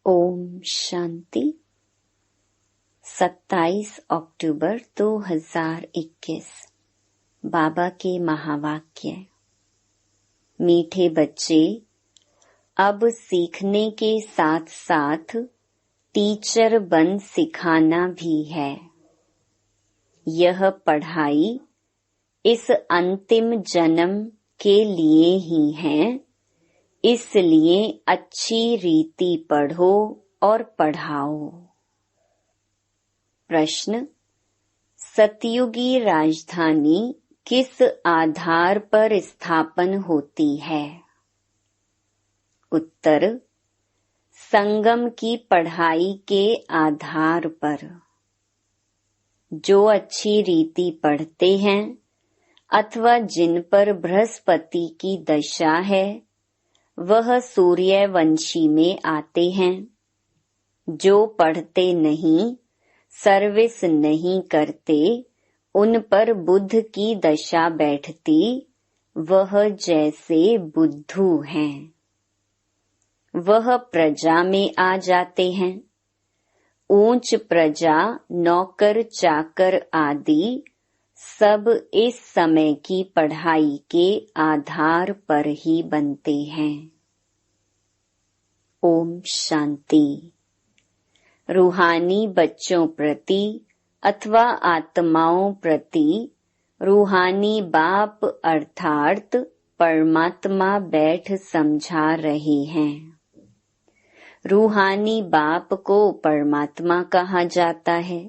ओम शांति। 27 अक्टूबर 2021 बाबा के महावाक्य। मीठे बच्चे, अब सीखने के साथ साथ टीचर बन सिखाना भी है। यह पढ़ाई इस अंतिम जन्म के लिए ही है, इसलिए अच्छी रीति पढ़ो और पढ़ाओ। प्रश्न: सतयुगी राजधानी किस आधार पर स्थापन होती है? उत्तर: संगम की पढ़ाई के आधार पर। जो अच्छी रीति पढ़ते हैं अथवा जिन पर बृहस्पति की दशा है, वह सूर्यवंशी में आते हैं। जो पढ़ते नहीं, सर्विस नहीं करते, उन पर बुध की दशा बैठती, वह जैसे बुद्धू हैं। वह प्रजा में आ जाते हैं। ऊंच प्रजा, नौकर चाकर आदि सब इस समय की पढ़ाई के आधार पर ही बनते हैं। ओम शांति। रूहानी बच्चों प्रति अथवा आत्माओं प्रति रूहानी बाप अर्थात परमात्मा बैठ समझा रहे हैं। रूहानी बाप को परमात्मा कहा जाता है।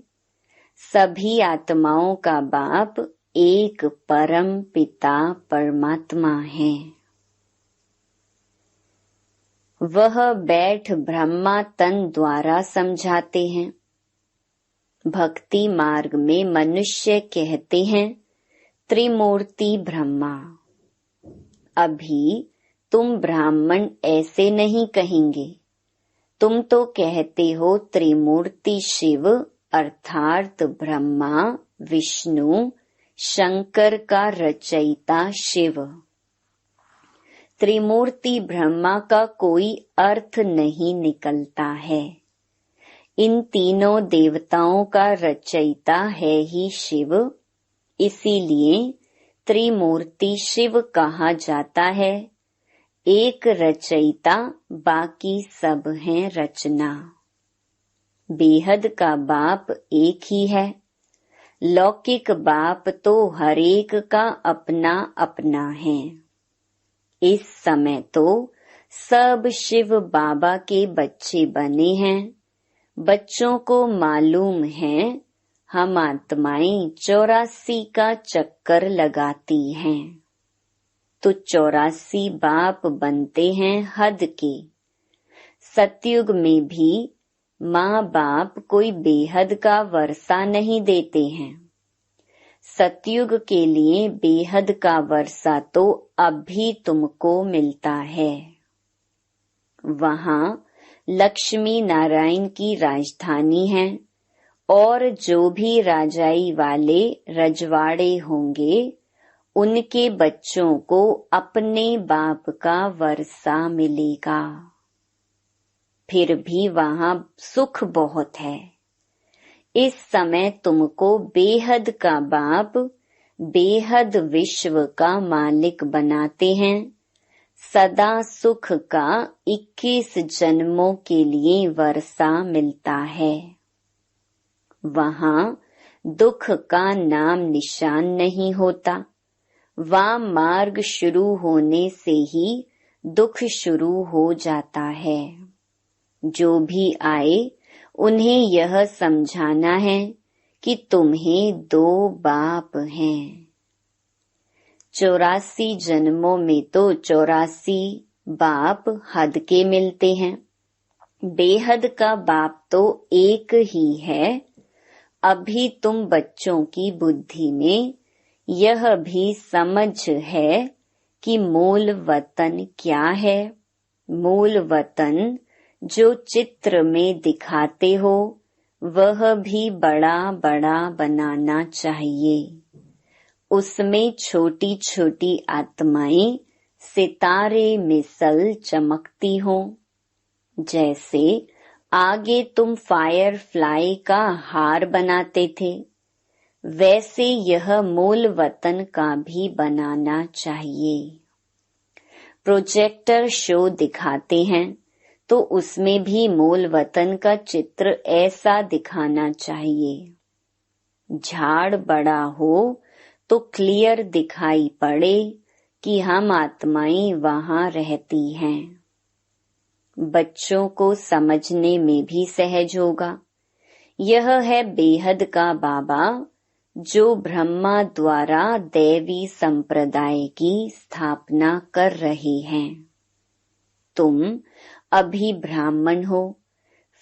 सभी आत्माओं का बाप एक परम पिता परमात्मा है। वह बैठ ब्रह्मा तन द्वारा समझाते हैं। भक्ति मार्ग में मनुष्य कहते हैं त्रिमूर्ति ब्रह्मा। अभी तुम ब्राह्मण ऐसे नहीं कहेंगे। तुम तो कहते हो त्रिमूर्ति शिव अर्थात ब्रह्मा, विष्णु, शंकर का रचयिता शिव। त्रिमूर्ति ब्रह्मा का कोई अर्थ नहीं निकलता है। इन तीनों देवताओं का रचयिता है ही शिव, इसीलिए त्रिमूर्ति शिव कहा जाता है। एक रचयिता, बाकी सब हैं रचना। बेहद का बाप एक ही है। लौकिक बाप तो हरेक का अपना अपना है। इस समय तो सब शिव बाबा के बच्चे बने हैं। बच्चों को मालूम है हम आत्माएं 84 का चक्कर लगाती हैं, तो 84 बाप बनते हैं हद के। सतयुग में भी माँ बाप कोई बेहद का वर्षा नहीं देते हैं। सतयुग के लिए बेहद का वर्षा तो अभी तुमको मिलता है। वहाँ लक्ष्मी नारायण की राजधानी है और जो भी राजाई वाले रजवाड़े होंगे, उनके बच्चों को अपने बाप का वर्षा मिलेगा। फिर भी वहाँ सुख बहुत है। इस समय तुमको बेहद का बाप बेहद विश्व का मालिक बनाते हैं। सदा सुख का 21 जन्मों के लिए वर्षा मिलता है। वहाँ दुख का नाम निशान नहीं होता। वहाँ मार्ग शुरू होने से ही दुख शुरू हो जाता है। जो भी आए उन्हें यह समझाना है कि तुम्हें 2 बाप हैं। 84 जन्मों में तो 84 बाप हद के मिलते हैं। बेहद का बाप तो एक ही है। अभी तुम बच्चों की बुद्धि में यह भी समझ है कि मूल वतन क्या है। मूल वतन जो चित्र में दिखाते हो, वह भी बड़ा बड़ा बनाना चाहिए। उसमें छोटी छोटी आत्माएं सितारे मिसल चमकती हों। जैसे आगे तुम फायरफ्लाई का हार बनाते थे, वैसे यह मूल वतन का भी बनाना चाहिए। प्रोजेक्टर शो दिखाते हैं तो उसमें भी मूल वतन का चित्र ऐसा दिखाना चाहिए। झाड़ बड़ा हो तो क्लियर दिखाई पड़े कि हम आत्माएं वहां रहती हैं। बच्चों को समझने में भी सहज होगा। यह है बेहद का बाबा जो ब्रह्मा द्वारा दैवी संप्रदाय की स्थापना कर रहे हैं। तुम अभी ब्राह्मण हो,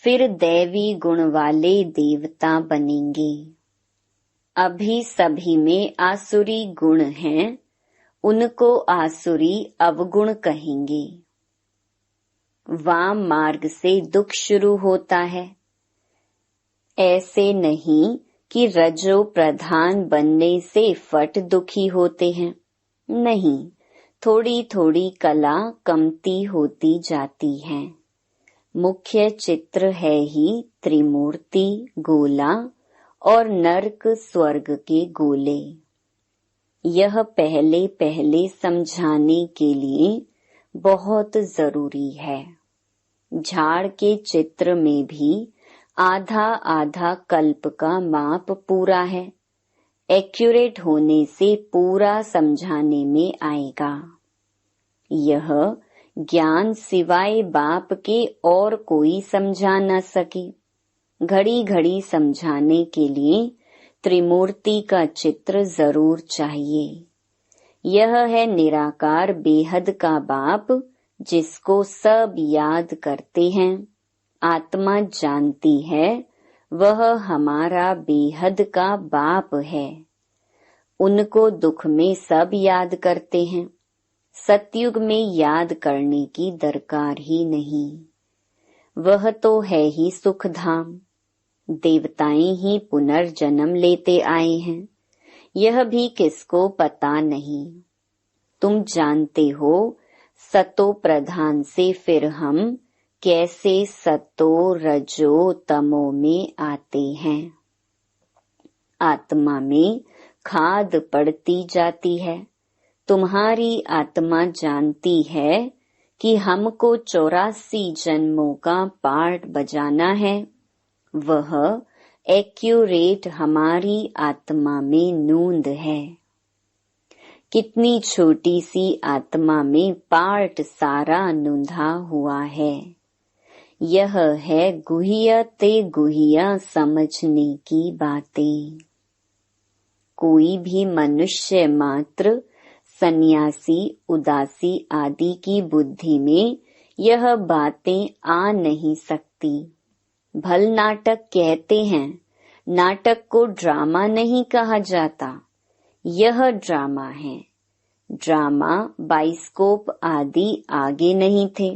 फिर दैवी गुण वाले देवता बनेंगे। अभी सभी में आसुरी गुण हैं, उनको आसुरी अवगुण कहेंगे। वाम मार्ग से दुख शुरू होता है। ऐसे नहीं कि रजो प्रधान बनने से फट दुखी होते हैं। नहीं, थोड़ी थोड़ी कला कमती होती जाती है। मुख्य चित्र है ही त्रिमूर्ति गोला और नरक स्वर्ग के गोले। यह पहले पहले समझाने के लिए बहुत जरूरी है। झाड़ के चित्र में भी आधा आधा कल्प का माप पूरा है। एक्यूरेट होने से पूरा समझाने में आएगा। यह ज्ञान सिवाय बाप के और कोई समझा न सके। घड़ी घड़ी समझाने के लिए त्रिमूर्ति का चित्र जरूर चाहिए। यह है निराकार बेहद का बाप जिसको सब याद करते हैं। आत्मा जानती है वह हमारा बेहद का बाप है। उनको दुख में सब याद करते हैं। सतयुग में याद करने की दरकार ही नहीं। वह तो है ही सुख धाम। देवताएं ही पुनर्जन्म लेते आए हैं। यह भी किसको पता नहीं। तुम जानते हो सतो प्रधान से फिर हम कैसे सतो रजो तमो में आते हैं। आत्मा में खाद पड़ती जाती है। तुम्हारी आत्मा जानती है कि हमको 84 जन्मों का पार्ट बजाना है। वह एक्यूरेट हमारी आत्मा में नूंद है। कितनी छोटी सी आत्मा में पार्ट सारा नूंधा हुआ है। यह है गुह्य ते गुह्य समझने की बातें। कोई भी मनुष्य मात्र सन्यासी उदासी आदि की बुद्धि में यह बातें आ नहीं सकती। भल नाटक कहते हैं। नाटक को ड्रामा नहीं कहा जाता। यह ड्रामा है। ड्रामा बाइस्कोप आदि आगे नहीं थे।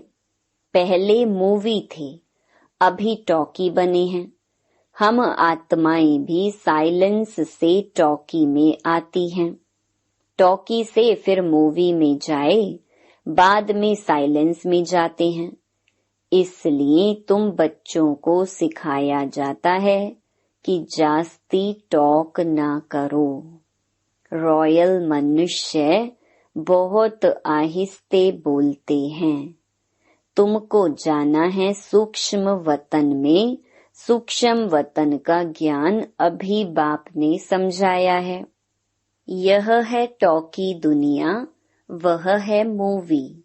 पहले मूवी थे, अभी टॉकी बने हैं। हम आत्माएं भी साइलेंस से टॉकी में आती हैं। टॉकी से फिर मूवी में जाए, बाद में साइलेंस में जाते हैं। इसलिए तुम बच्चों को सिखाया जाता है कि जास्ती टॉक ना करो। रॉयल मनुष्य बहुत आहिस्ते बोलते हैं। तुमको जाना है सूक्ष्म वतन में। सूक्ष्म वतन का ज्ञान अभी बाप ने समझाया है। यह है टॉकी दुनिया, वह है मूवी।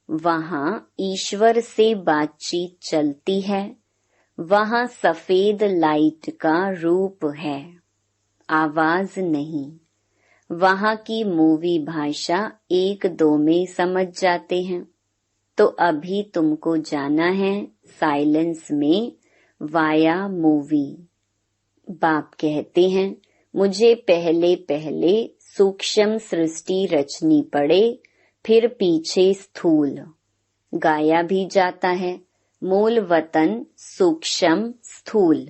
वहाँ ईश्वर से बातचीत चलती है। वहाँ सफेद लाइट का रूप है, आवाज नहीं। वहाँ की मूवी भाषा 1-2 में समझ जाते हैं। तो अभी तुमको जाना है साइलेंस में वाया मूवी। बाप कहते हैं मुझे पहले पहले सूक्ष्म सृष्टि रचनी पड़े, फिर पीछे स्थूल। गाया भी जाता है मूल वतन सूक्ष्म स्थूल।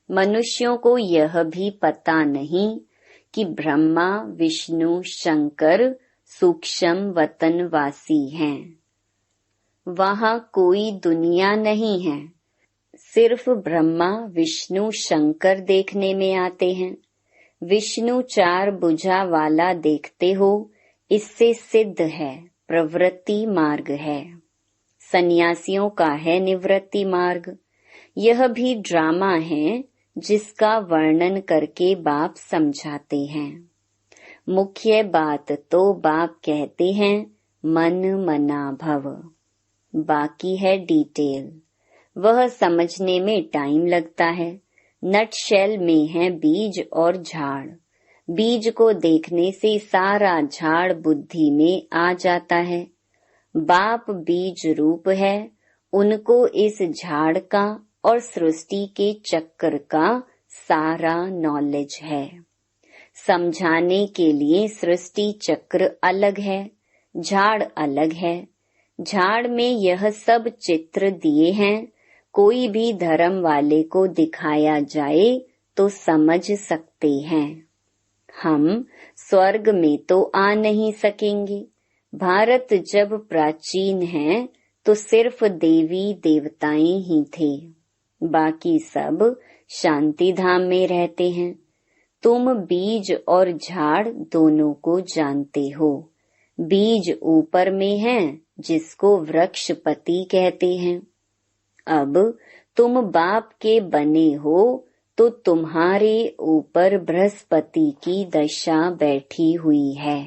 मनुष्यों को यह भी पता नहीं कि ब्रह्मा विष्णु शंकर सूक्ष्म वतनवासी हैं। वहाँ कोई दुनिया नहीं है। सिर्फ ब्रह्मा विष्णु शंकर देखने में आते हैं। विष्णु 4 भुजा वाला देखते हो, इससे सिद्ध है प्रवृत्ति मार्ग है। सन्यासियों का है निवृत्ति मार्ग। यह भी ड्रामा है जिसका वर्णन करके बाप समझाते हैं। मुख्य बात तो बाप कहते हैं मन मना भव, बाकी है डिटेल, वह समझने में टाइम लगता है। नटशेल में है बीज और झाड़। बीज को देखने से सारा झाड़ बुद्धि में आ जाता है। बाप बीज रूप है, उनको इस झाड़ का और सृष्टि के चक्र का सारा नॉलेज है। समझाने के लिए सृष्टि चक्र अलग है, झाड़ अलग है। झाड़ में यह सब चित्र दिए हैं। कोई भी धर्म वाले को दिखाया जाए तो समझ सकते हैं। हम स्वर्ग में तो आ नहीं सकेंगे। भारत जब प्राचीन है तो सिर्फ देवी देवताएं ही थे, बाकी सब शांति धाम में रहते हैं। तुम बीज और झाड़ दोनों को जानते हो। बीज ऊपर में है जिसको वृक्षपति कहते हैं। अब तुम बाप के बने हो तो तुम्हारे ऊपर बृहस्पति की दशा बैठी हुई है।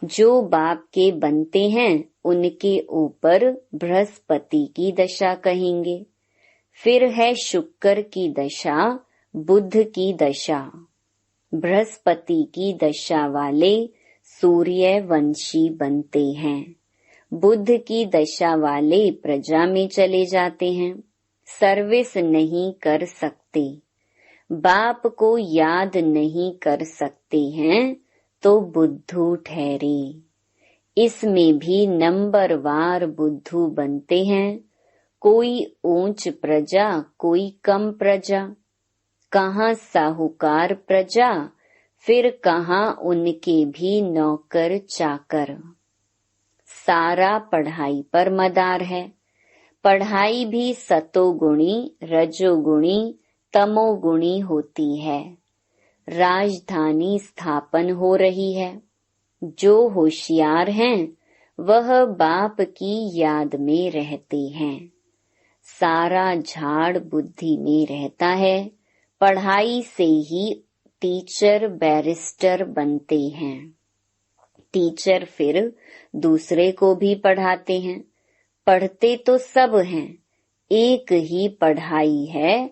जो बाप के बनते हैं उनके ऊपर बृहस्पति की दशा कहेंगे। फिर है शुक्र की दशा, बुध की दशा। बृहस्पति की दशा वाले सूर्यवंशी बनते हैं। बुध की दशा वाले प्रजा में चले जाते हैं, सर्विस नहीं कर सकते। बाप को याद नहीं कर सकते हैं तो बुद्धू ठहरे। इसमें भी नंबरवार बुद्धू बनते हैं। कोई ऊंच प्रजा, कोई कम प्रजा, कहाँ साहूकार प्रजा, फिर कहाँ उनके भी नौकर चाकर। सारा पढ़ाई पर मदार है। पढ़ाई भी सतोगुणी, रजोगुणी, तमोगुणी होती है। राजधानी स्थापन हो रही है। जो होशियार हैं वह बाप की याद में रहते हैं। सारा झाड़ बुद्धि में रहता है। पढ़ाई से ही टीचर बैरिस्टर बनते हैं। टीचर फिर दूसरे को भी पढ़ाते हैं। पढ़ते तो सब हैं, एक ही पढ़ाई है।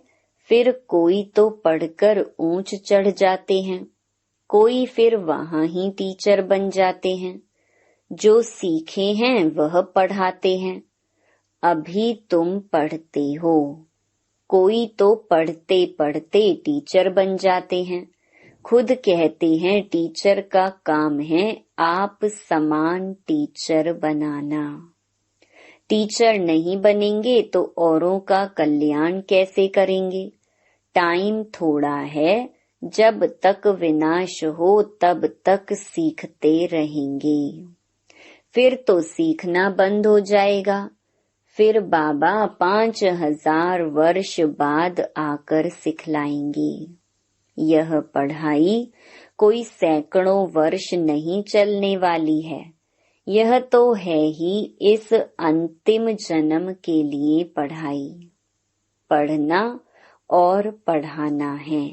फिर कोई तो पढ़कर ऊंच चढ़ जाते हैं, कोई फिर वहां ही टीचर बन जाते हैं। जो सीखे हैं वह पढ़ाते हैं। अभी तुम पढ़ते हो, कोई तो पढ़ते पढ़ते टीचर बन जाते हैं। खुद कहते हैं टीचर का काम है आप समान टीचर बनाना। टीचर नहीं बनेंगे तो औरों का कल्याण कैसे करेंगे। टाइम थोड़ा है, जब तक विनाश हो तब तक सीखते रहेंगे। फिर तो सीखना बंद हो जाएगा। फिर बाबा 5000 वर्ष बाद आकर सिखलाएंगे। यह पढ़ाई कोई सैकड़ों वर्ष नहीं चलने वाली है। यह तो है ही इस अंतिम जन्म के लिए पढ़ाई। पढ़ना और पढ़ाना है।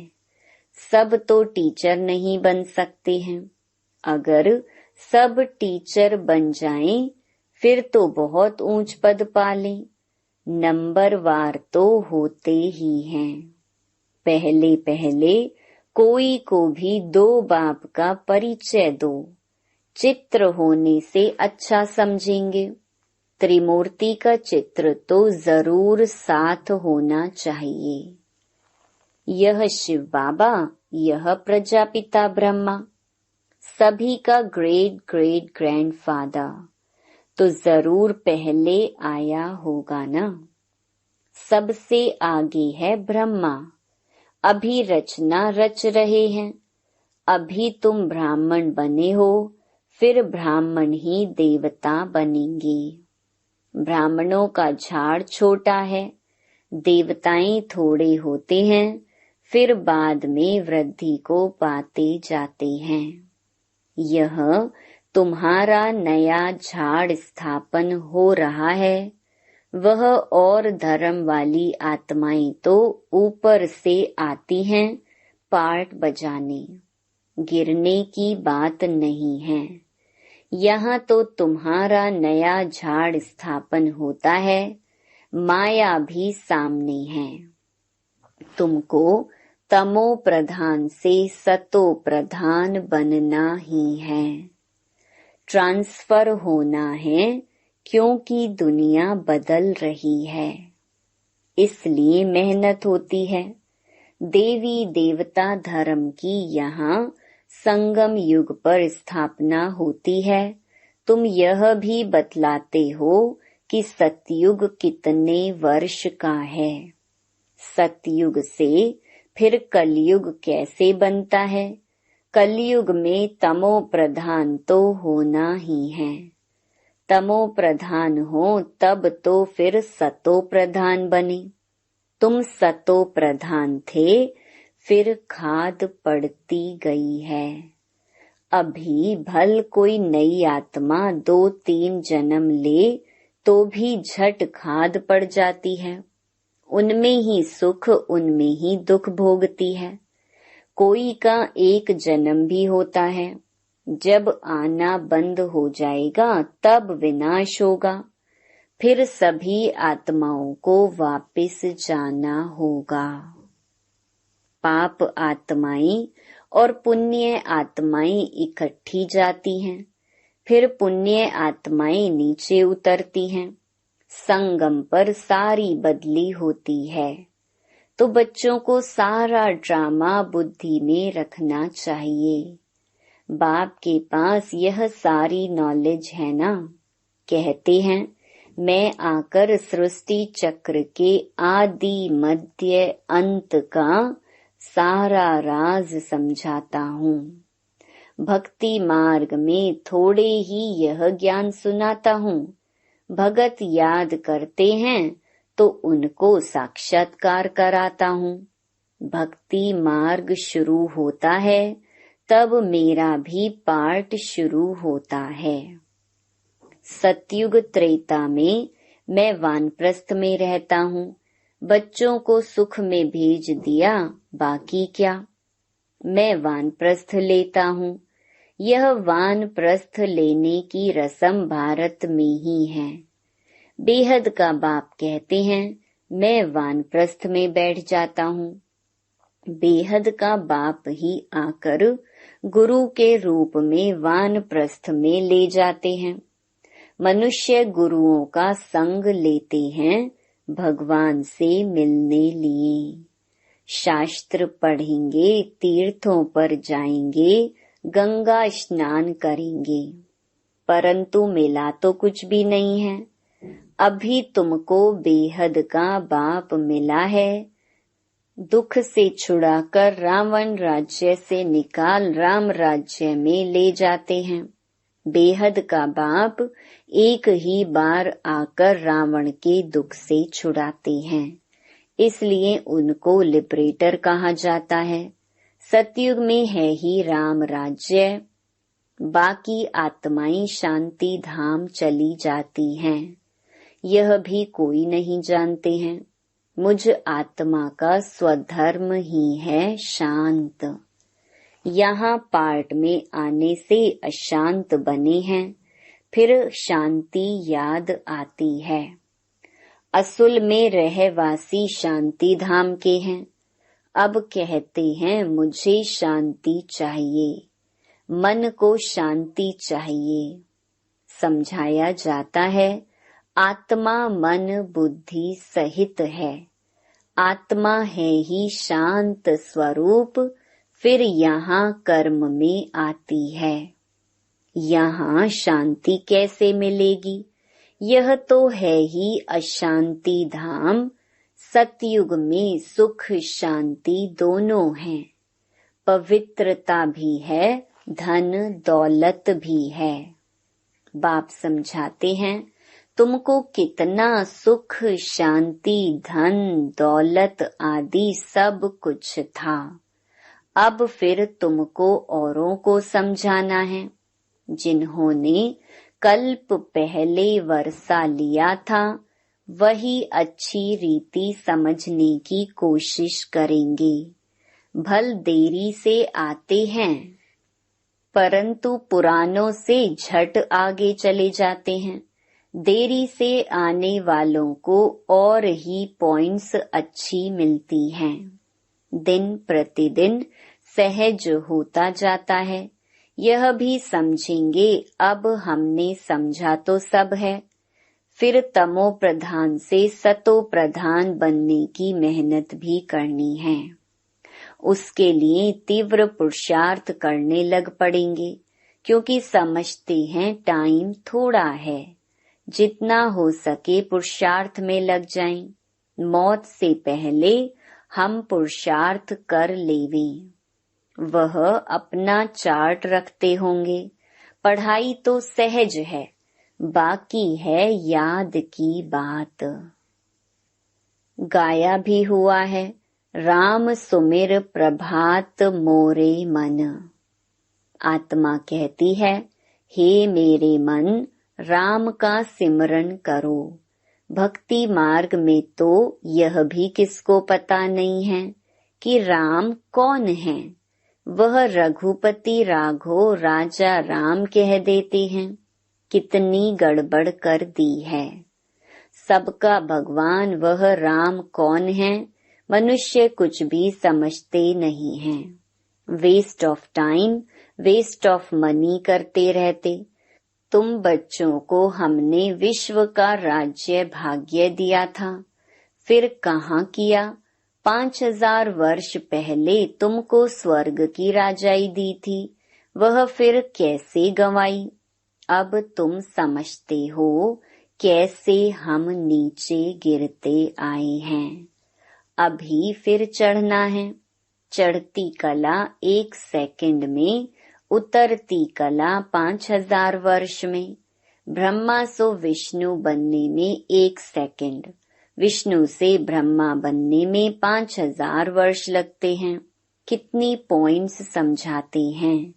सब तो टीचर नहीं बन सकते हैं। अगर सब टीचर बन जाएं, फिर तो बहुत ऊंच पद पालें। नंबरवार तो होते ही हैं। पहले पहले कोई को भी 2 बाप का परिचय दो, चित्र होने से अच्छा समझेंगे। त्रिमूर्ति का चित्र तो जरूर साथ होना चाहिए। यह शिव बाबा, यह प्रजापिता ब्रह्मा, सभी का ग्रेट ग्रेट ग्रैंडफादर तो जरूर पहले आया होगा ना। सबसे आगे है ब्रह्मा। अभी रचना रच रहे हैं। अभी तुम ब्राह्मण बने हो, फिर ब्राह्मण ही देवता बनेंगे। ब्राह्मणों का झाड़ छोटा है, देवताएं थोड़े होते हैं, फिर बाद में वृद्धि को पाते जाते हैं। यह तुम्हारा नया झाड़ स्थापन हो रहा है। वह और धर्म वाली आत्माएं तो ऊपर से आती हैं पार्ट बजाने, गिरने की बात नहीं है। यहाँ तो तुम्हारा नया झाड़ स्थापन होता है, माया भी सामने है। तुमको तमो प्रधान से सतो प्रधान बनना ही है। ट्रांसफर होना है, क्योंकि दुनिया बदल रही है, इसलिए मेहनत होती है। देवी देवता धर्म की यहाँ संगम युग पर स्थापना होती है। तुम यह भी बतलाते हो कि सतयुग कितने वर्ष का है। सतयुग से फिर कलयुग कैसे बनता है? कलयुग में तमो प्रधान तो होना ही है। तमो प्रधान हो तब तो फिर सतो प्रधान बने। तुम सतो प्रधान थे, फिर खाद पड़ती गई है। अभी भल कोई नई आत्मा 2-3 जन्म ले तो भी झट खाद पड़ जाती है। उनमें ही सुख, उनमें ही दुख भोगती है। कोई का एक जन्म भी होता है, जब आना बंद हो जाएगा तब विनाश होगा। फिर सभी आत्माओं को वापस जाना होगा। पाप आत्माएं और पुण्य आत्माएं इकट्ठी जाती हैं, फिर पुण्य आत्माएं नीचे उतरती हैं। संगम पर सारी बदली होती है। तो बच्चों को सारा ड्रामा बुद्धि में रखना चाहिए। बाप के पास यह सारी नॉलेज है ना। कहते हैं मैं आकर सृष्टि चक्र के आदि मध्य अंत का सारा राज समझाता हूँ। भक्ति मार्ग में थोड़े ही यह ज्ञान सुनाता हूँ। भगत याद करते हैं तो उनको साक्षात्कार कराता हूँ। भक्ति मार्ग शुरू होता है तब मेरा भी पार्ट शुरू होता है। सतयुग त्रेता में मैं वानप्रस्थ में रहता हूँ। बच्चों को सुख में भेज दिया, बाकी क्या। मैं वानप्रस्थ लेता हूँ। यह वानप्रस्थ लेने की रस्म भारत में ही है। बेहद का बाप कहते हैं मैं वानप्रस्थ में बैठ जाता हूँ। बेहद का बाप ही आकर गुरु के रूप में वानप्रस्थ में ले जाते हैं। मनुष्य गुरुओं का संग लेते हैं भगवान से मिलने लिए। शास्त्र पढ़ेंगे, तीर्थों पर जाएंगे, गंगा स्नान करेंगे, परंतु मिला तो कुछ भी नहीं है। अभी तुमको बेहद का बाप मिला है। दुख से छुड़ाकर रावण राज्य से निकाल राम राज्य में ले जाते हैं। बेहद का बाप एक ही बार आकर रावण के दुख से छुड़ाते हैं, इसलिए उनको लिबरेटर कहा जाता है। सतयुग में है ही राम राज्य, बाकी आत्माएं शांति धाम चली जाती हैं। यह भी कोई नहीं जानते हैं। मुझ आत्मा का स्वधर्म ही है शांत। यहाँ पार्ट में आने से अशांत बने हैं, फिर शांति याद आती है। असुल में रहवासी शांति धाम के हैं। अब कहते हैं मुझे शांति चाहिए, मन को शांति चाहिए। समझाया जाता है आत्मा मन बुद्धि सहित है। आत्मा है ही शांत स्वरूप, फिर यहाँ कर्म में आती है। यहाँ शांति कैसे मिलेगी? यह तो है ही अशांति धाम। सतयुग में सुख शांति दोनों हैं। पवित्रता भी है, धन दौलत भी है। बाप समझाते हैं तुमको कितना सुख, शांति, धन, दौलत आदि सब कुछ था। अब फिर तुमको औरों को समझाना है। जिन्होंने कल्प पहले वर्षा लिया था वही अच्छी रीति समझने की कोशिश करेंगे। भल देरी से आते हैं परंतु पुरानों से झट आगे चले जाते हैं। देरी से आने वालों को और ही पॉइंट्स अच्छी मिलती हैं। दिन प्रतिदिन सहज होता जाता है। यह भी समझेंगे अब हमने समझा तो सब है। फिर तमो प्रधान से सतो प्रधान बनने की मेहनत भी करनी है। उसके लिए तीव्र पुरुषार्थ करने लग पड़ेंगे, क्योंकि समझते हैं टाइम थोड़ा है। जितना हो सके पुरुषार्थ में लग जाएं। मौत से पहले हम पुरुषार्थ कर लेवें। वह अपना चार्ट रखते होंगे। पढ़ाई तो सहज है, बाकी है याद की बात। गाया भी हुआ है, राम सुमिर प्रभात मोरे मन। आत्मा कहती है, हे मेरे मन, राम का सिमरन करो। भक्ति मार्ग में तो यह भी किसको पता नहीं है कि राम कौन है। वह रघुपति राघो राजा राम कह देते हैं। कितनी गड़बड़ कर दी है। सबका भगवान वह राम कौन है, मनुष्य कुछ भी समझते नहीं हैं। Waste of time, waste of money करते रहते। तुम बच्चों को हमने विश्व का राज्य भाग्य दिया था, फिर कहाँ किया। 5000 वर्ष पहले तुमको स्वर्ग की राजाई दी थी, वह फिर कैसे गंवाई। अब तुम समझते हो कैसे हम नीचे गिरते आए हैं। अभी फिर चढ़ना है। चढ़ती कला 1 सेकंड में, उतरती कला 5000 वर्ष में। ब्रह्मा से विष्णु बनने में 1 सेकंड, विष्णु से ब्रह्मा बनने में 5000 वर्ष लगते हैं। कितनी पॉइंट्स समझाते हैं।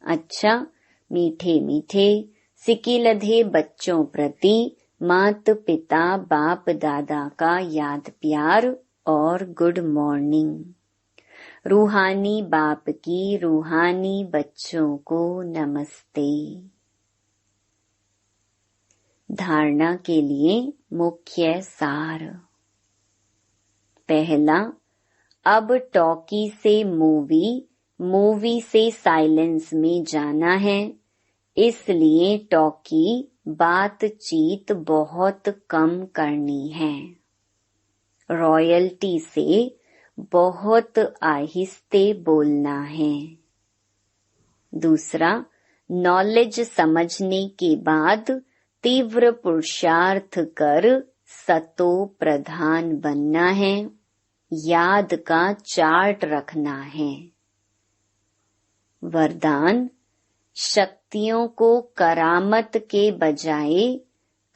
अच्छा, मीठे मीठे सिकिलधे बच्चों प्रति मात पिता बाप दादा का याद प्यार और गुड मॉर्निंग। रूहानी बाप की रूहानी बच्चों को नमस्ते। धारणा के लिए मुख्य सार। पहला, अब टॉकी से मूवी, मूवी से साइलेंस में जाना है। इसलिए टॉकी बातचीत बहुत कम करनी है। रॉयल्टी से बहुत आहिस्ते बोलना है। दूसरा, नॉलेज समझने के बाद तीव्र पुरुषार्थ कर सतो प्रधान बनना है। याद का चार्ट रखना है। वरदान, शक्तियों को करामत के बजाय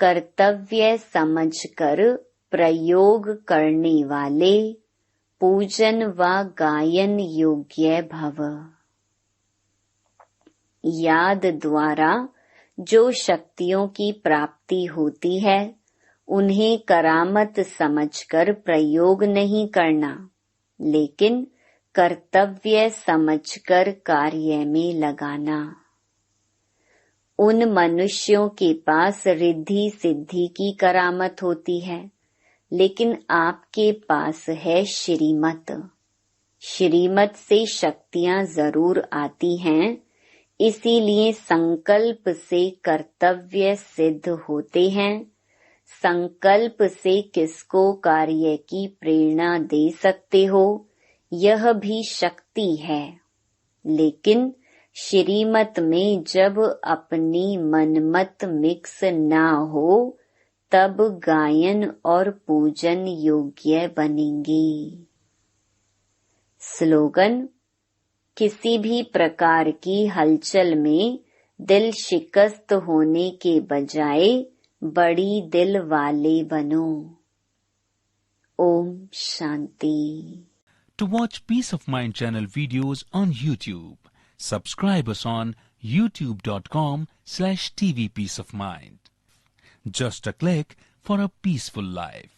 कर्तव्य समझकर प्रयोग करने वाले पूजन व गायन योग्य भव। याद द्वारा जो शक्तियों की प्राप्ति होती है उन्हें करामत समझकर प्रयोग नहीं करना, लेकिन कर्तव्य समझकर कार्य में लगाना। उन मनुष्यों के पास रिद्धि सिद्धि की करामत होती है, लेकिन आपके पास है श्रीमत। श्रीमत से शक्तियां जरूर आती हैं, इसीलिए संकल्प से कर्तव्य सिद्ध होते हैं। संकल्प से किसको कार्य की प्रेरणा दे सकते हो, यह भी शक्ति है। लेकिन श्रीमत में जब अपनी मनमत मिक्स ना हो तब गायन और पूजन योग्य बनेंगी। स्लोगन, किसी भी प्रकार की हलचल में दिल शिकस्त होने के बजाय बड़ी दिल वाले बनो। Om Shanti. To watch Peace of Mind channel videos on YouTube, subscribe us on youtube.com/tvpeaceofmind. Just a click for a peaceful life.